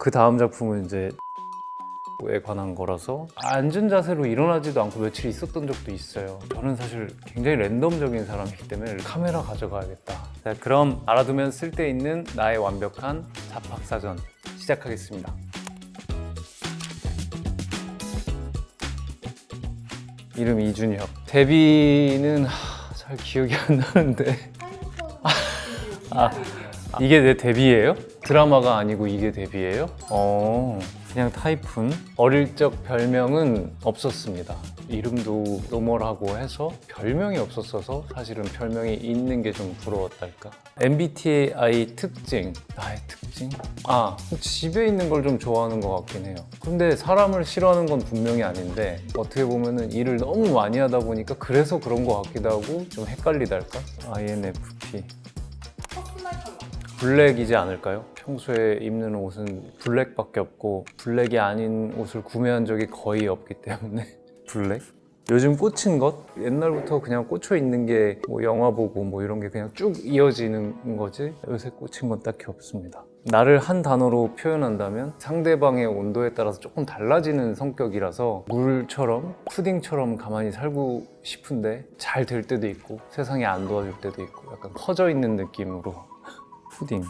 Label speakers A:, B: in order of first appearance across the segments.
A: 그 다음 작품은 이제 에 관한 거라서 앉은 자세로 일어나지도 않고 며칠 있었던 적도 있어요. 저는 사실 굉장히 랜덤적인 사람이기 때문에 카메라 가져가야겠다. 자, 그럼 알아두면 쓸데있는 나의 완벽한 잡학사전 시작하겠습니다. 이름 이준혁. 데뷔는 잘 기억이 안 나는데 이게 내 데뷔예요? 드라마가 아니고 이게 데뷔예요? 그냥 타이푼. 어릴 적 별명은 없었습니다. 이름도 노멀하고 해서 별명이 없었어서 사실은 별명이 있는 게 좀 부러웠달까? MBTI 특징, 나의 특징? 집에 있는 걸 좀 좋아하는 것 같긴 해요. 근데 사람을 싫어하는 건 분명히 아닌데 어떻게 보면은 일을 너무 많이 하다 보니까 그래서 그런 것 같기도 하고 좀 헷갈리달까? INFP. 블랙이지 않을까요? 평소에 입는 옷은 블랙밖에 없고 블랙이 아닌 옷을 구매한 적이 거의 없기 때문에 블랙? 요즘 꽂힌 것? 옛날부터 그냥 꽂혀 있는 게 뭐 영화 보고 뭐 이런 게 그냥 쭉 이어지는 거지 요새 꽂힌 건 딱히 없습니다. 나를 한 단어로 표현한다면 상대방의 온도에 따라서 조금 달라지는 성격이라서 물처럼 푸딩처럼 가만히 살고 싶은데 잘 될 때도 있고 세상이 안 도와줄 때도 있고 약간 퍼져 있는 느낌으로 푸딩.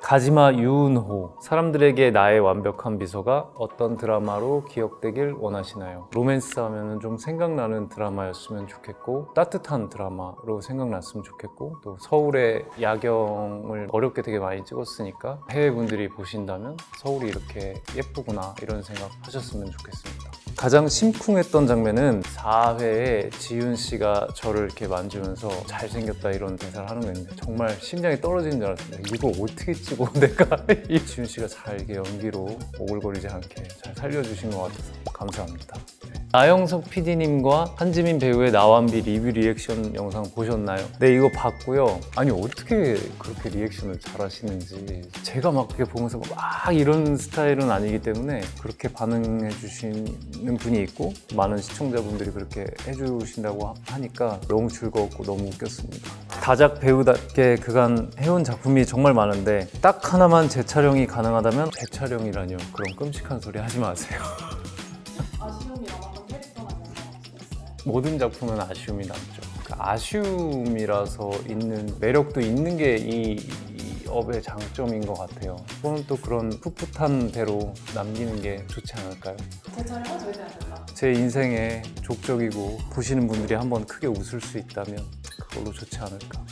A: 가지마 유은호. 사람들에게 나의 완벽한 미소가 어떤 드라마로 기억되길 원하시나요? 로맨스 하면은 좀 생각나는 드라마였으면 좋겠고 따뜻한 드라마로 생각났으면 좋겠고 또 서울의 야경을 어렵게 되게 많이 찍었으니까 해외 분들이 보신다면 서울이 이렇게 예쁘구나 이런 생각 하셨으면 좋겠습니다. 가장 심쿵했던 장면은 4회에 지윤 씨가 저를 이렇게 만지면서 잘생겼다 이런 대사를 하는 거 있는데 정말 심장이 떨어지는 줄 알았어요. 이거 어떻게 찍어 내가 이 지윤 씨가 잘 이렇게 연기로 오글거리지 않게 잘 살려주신 것 같아서 감사합니다. 나영석 PD님과 한지민 배우의 나완비 리뷰 리액션 영상 보셨나요? 네, 이거 봤고요. 아니 어떻게 그렇게 리액션을 잘하시는지 제가 막 그렇게 보면서 막 이런 스타일은 아니기 때문에 그렇게 반응해 주시는 분이 있고 많은 시청자분들이 그렇게 해주신다고 하니까 너무 즐거웠고 너무 웃겼습니다. 다작 배우답게 그간 해온 작품이 정말 많은데 딱 하나만 재촬영이 가능하다면 재촬영이라뇨. 그런 끔찍한 소리 하지 마세요.
B: 아쉬움이 남았던 캐릭터나 영상 없으셨어요?
A: 모든 작품은 아쉬움이 남죠. 그 아쉬움이라서 있는 매력도 있는 게 이 업의 장점인 것 같아요. 그거는 또 그런 풋풋한 대로 남기는 게 좋지 않을까요?
B: 제 차례가 저희지 않을까?
A: 제 인생의 족적이고 보시는 분들이 한번 크게 웃을 수 있다면 그걸로 좋지 않을까.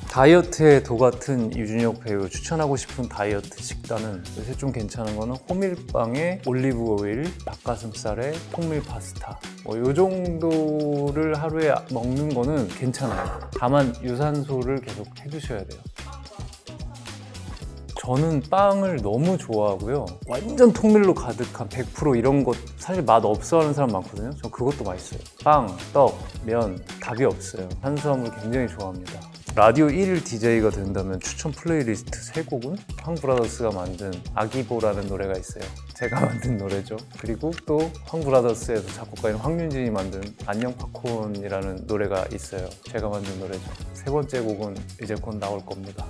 A: 다이어트의 도 같은 유준혁 배우 추천하고 싶은 다이어트 식단은 요새 좀 괜찮은 거는 호밀빵에 올리브 오일, 닭가슴살에 통밀 파스타 요 정도를 하루에 먹는 거는 괜찮아요. 다만 유산소를 계속 해주셔야 돼요. 저는 빵을 너무 좋아하고요. 완전 통밀로 가득한 100% 이런 것 사실 맛 없어 하는 사람 많거든요. 저 그것도 맛있어요. 빵, 떡, 면 답이 없어요. 탄수화물 굉장히 좋아합니다. 라디오 1일 DJ가 된다면 추천 플레이리스트 3곡은 황브라더스가 만든 아기보라는 노래가 있어요. 제가 만든 노래죠. 그리고 또 황브라더스에서 작곡가인 황윤진이 만든 안녕 팝콘이라는 노래가 있어요. 제가 만든 노래죠. 3번째 곡은 이제 곧 나올 겁니다.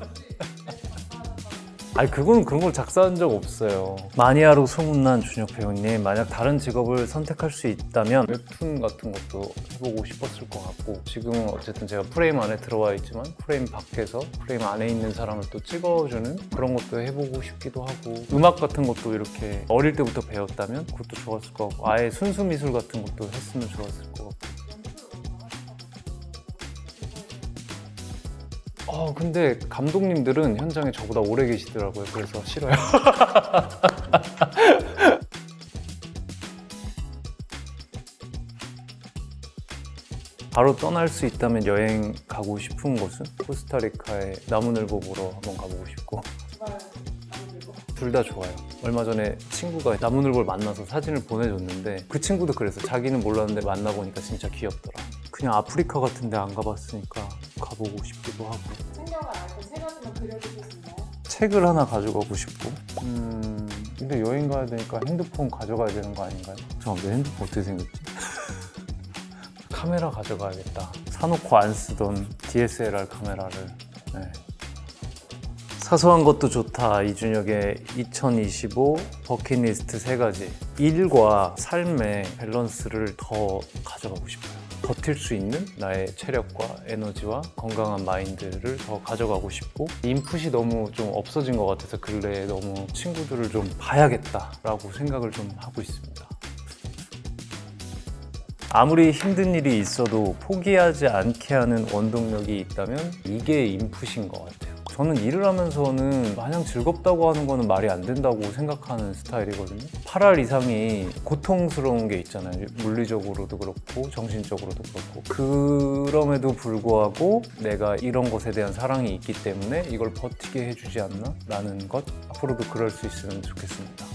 A: 그건 그런 걸 작사한 적 없어요. 마니아로 소문난 준혁 배우님, 만약 다른 직업을 선택할 수 있다면 웹툰 같은 것도 해보고 싶었을 것 같고 지금은 어쨌든 제가 프레임 안에 들어와 있지만 프레임 밖에서 프레임 안에 있는 사람을 또 찍어주는 그런 것도 해보고 싶기도 하고 음악 같은 것도 이렇게 어릴 때부터 배웠다면 그것도 좋았을 것 같고 아예 순수 미술 같은 것도 했으면 좋았을 것 같고 근데 감독님들은 현장에 저보다 오래 계시더라고요. 그래서 싫어요. 바로 떠날 수 있다면 여행 가고 싶은 곳은 코스타리카의 나무늘보 보러 한번 가보고 싶고
B: 주말 나눠들고
A: 둘 다 좋아요. 얼마 전에 친구가 나무늘보를 만나서 사진을 보내줬는데 그 친구도 그래서 자기는 몰랐는데 만나보니까 진짜 귀엽더라. 그냥 아프리카 같은 데 안 가봤으니까 가보고 싶기도 하고
B: 챙겨갈 아이템 3가지만 그려주실 수 있나요?
A: 책을 하나 가져가고 싶고 근데 여행 가야 되니까 핸드폰 가져가야 되는 거 아닌가요? 잠깐만 내 핸드폰 어떻게 생겼지? 카메라 가져가야겠다. 사놓고 안 쓰던 DSLR 카메라를 사소한 것도 좋다. 이준혁의 2025 버킷리스트 3가지. 일과 삶의 밸런스를 더 가져가고 싶어요. 버틸 수 있는 나의 체력과 에너지와 건강한 마인드를 더 가져가고 싶고, 인풋이 너무 좀 없어진 것 같아서 근래에 너무 친구들을 좀 봐야겠다라고 생각을 좀 하고 있습니다. 아무리 힘든 일이 있어도 포기하지 않게 하는 원동력이 있다면 이게 인풋인 것 같아요. 저는 일을 하면서는 마냥 즐겁다고 하는 거는 말이 안 된다고 생각하는 스타일이거든요. 8할 이상이 고통스러운 게 있잖아요. 물리적으로도 그렇고 정신적으로도 그렇고. 그럼에도 불구하고 내가 이런 것에 대한 사랑이 있기 때문에 이걸 버티게 해주지 않나? 라는 것. 앞으로도 그럴 수 있으면 좋겠습니다.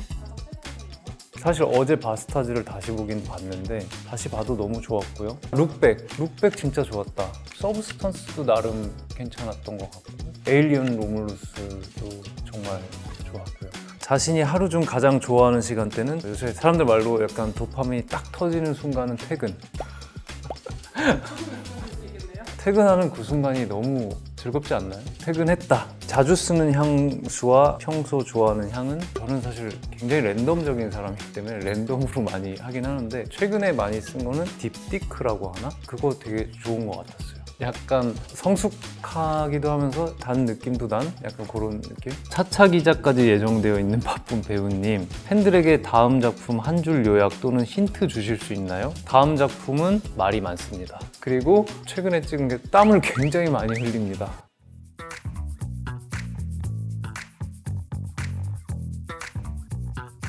A: 사실 어제 바스타즈를 다시 보긴 봤는데 다시 봐도 너무 좋았고요. 룩백 진짜 좋았다. 서브스턴스도 나름 괜찮았던 것 같고, 에일리언 로물루스도 정말 좋았고요. 자신이 하루 중 가장 좋아하는 시간대는, 요새 사람들 말로 약간 도파민이 딱 터지는 순간은 퇴근. 퇴근하는 그 순간이 너무 즐겁지 않나요? 퇴근했다. 자주 쓰는 향수와 평소 좋아하는 향은, 저는 사실 굉장히 랜덤적인 사람이기 때문에 랜덤으로 많이 하긴 하는데, 최근에 많이 쓴 거는 딥디크라고 하나? 그거 되게 좋은 것 같았어요. 약간 성숙하기도 하면서 단 느낌도 난 약간 그런 느낌? 차차 기자까지 예정되어 있는 바쁜 배우님, 팬들에게 다음 작품 한 줄 요약 또는 힌트 주실 수 있나요? 다음 작품은 말이 많습니다. 그리고 최근에 찍은 게 땀을 굉장히 많이 흘립니다.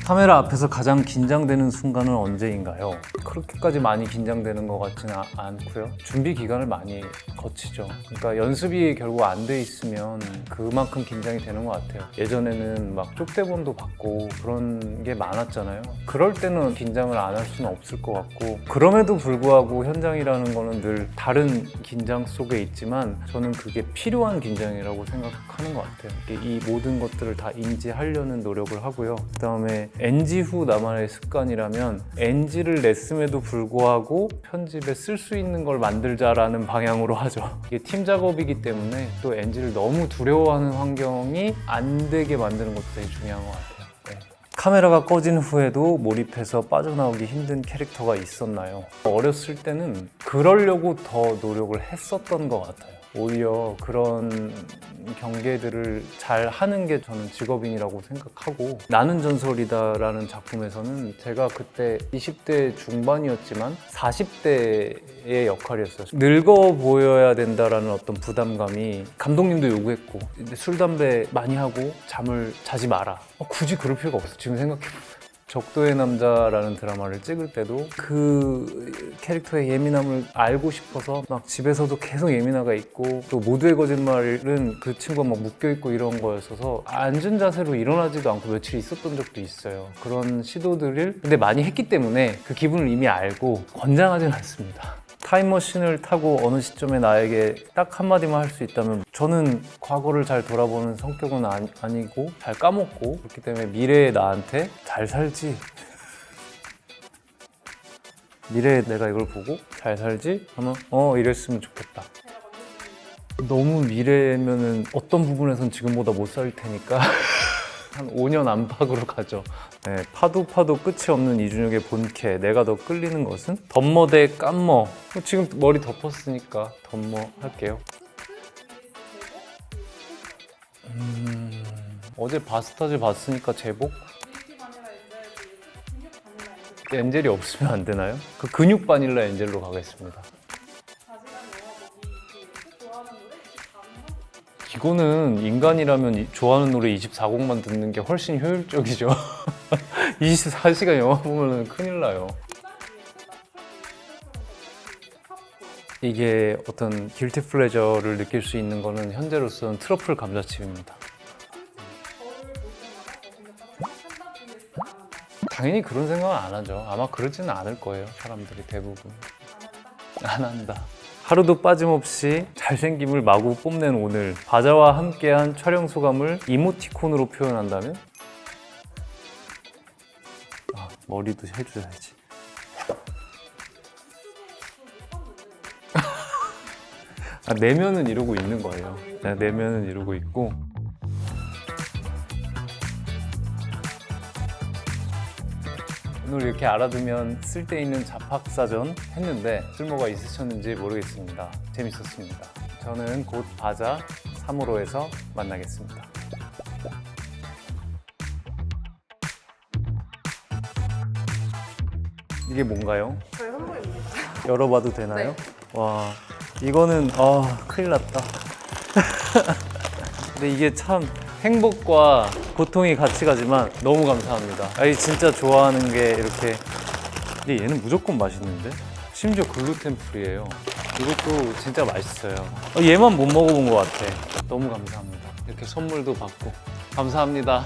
A: 카메라 앞에서 가장 긴장되는 순간은 언제인가요? 그렇게까지 많이 긴장되는 것 같지는 않고요. 준비 기간을 많이 거치죠. 그러니까 연습이 결국 안 돼 있으면 그만큼 긴장이 되는 것 같아요. 예전에는 막 쪽대본도 받고 그런 게 많았잖아요. 그럴 때는 긴장을 안 할 수는 없을 것 같고, 그럼에도 불구하고 현장이라는 거는 늘 다른 긴장 속에 있지만 저는 그게 필요한 긴장이라고 생각하는 것 같아요. 이 모든 것들을 다 인지하려는 노력을 하고요. 그 다음에 NG 후 나만의 습관이라면, NG를 냈음에도 불구하고 편집에 쓸 수 있는 걸 만들자라는 방향으로 하죠. 이게 팀 작업이기 때문에 또 NG를 너무 두려워하는 환경이 안 되게 만드는 것도 되게 중요한 것 같아요. 네. 카메라가 꺼진 후에도 몰입해서 빠져나오기 힘든 캐릭터가 있었나요? 어렸을 때는 그러려고 더 노력을 했었던 것 같아요. 오히려 그런 경계들을 잘 하는 게 저는 직업인이라고 생각하고, 나는 전설이다라는 작품에서는 제가 그때 20대 중반이었지만 40대의 역할이었어요. 늙어 보여야 된다라는 어떤 부담감이 감독님도 요구했고, 술, 담배 많이 하고 잠을 자지 마라. 굳이 그럴 필요가 없어. 지금 생각해보면. 적도의 남자라는 드라마를 찍을 때도 그 캐릭터의 예민함을 알고 싶어서 막 집에서도 계속 예민화가 있고, 또 모두의 거짓말은 그 친구가 막 묶여있고 이런 거였어서 앉은 자세로 일어나지도 않고 며칠 있었던 적도 있어요. 그런 시도들을 근데 많이 했기 때문에 그 기분을 이미 알고 권장하지는 않습니다. 타임머신을 타고 어느 시점에 나에게 딱 한마디만 할 수 있다면, 저는 과거를 잘 돌아보는 성격은 아니고 잘 까먹고, 그렇기 때문에 미래의 나한테 잘 살지, 미래에 내가 이걸 보고 잘 살지 하면 이랬으면 좋겠다. 너무 미래면은 어떤 부분에선 지금보다 못 살 테니까 한 5년 안팎으로 가죠. 네, 파도 끝이 없는 이준혁의 본캐, 내가 더 끌리는 것은? 덤머 대 깜머. 지금 머리 덮었으니까 덤머 할게요. 어제 바스타즈 봤으니까 제복? 엔젤이 없으면 안 되나요? 그 근육 바닐라 엔젤로 가겠습니다. 이거는 인간이라면 좋아하는 노래 24곡만 듣는 게 훨씬 효율적이죠. 24시간 영화 보면 큰일 나요. 이게 어떤 길티 플레저를 느낄 수 있는 거는 현재로서는 트러플 감자칩입니다. 당연히 그런 생각은 안 하죠. 아마 그러지는 않을 거예요. 사람들이 대부분. 안 한다. 하루도 빠짐없이 잘생김을 마구 뽐낸 오늘, 바자와 함께한 촬영 소감을 이모티콘으로 표현한다면? 머리도 해줘야지. 내면은 이러고 있는 거예요. 내면은 이러고 있고, 오늘 이렇게 알아두면 쓸데있는 잡학사전 했는데 쓸모가 있으셨는지 모르겠습니다. 재밌었습니다. 저는 곧 바자 3호로에서 만나겠습니다. 이게 뭔가요?
B: 저희 선물입니다.
A: 열어봐도 되나요? 와, 이거는 큰일 났다. 근데 이게 참 행복과 고통이 같이 가지만 너무 감사합니다. 아니 진짜 좋아하는 게 이렇게. 근데 얘는 무조건 맛있는데? 심지어 글루텐 프리예요. 이것도 진짜 맛있어요. 얘만 못 먹어본 것 같아. 너무 감사합니다. 이렇게 선물도 받고 감사합니다.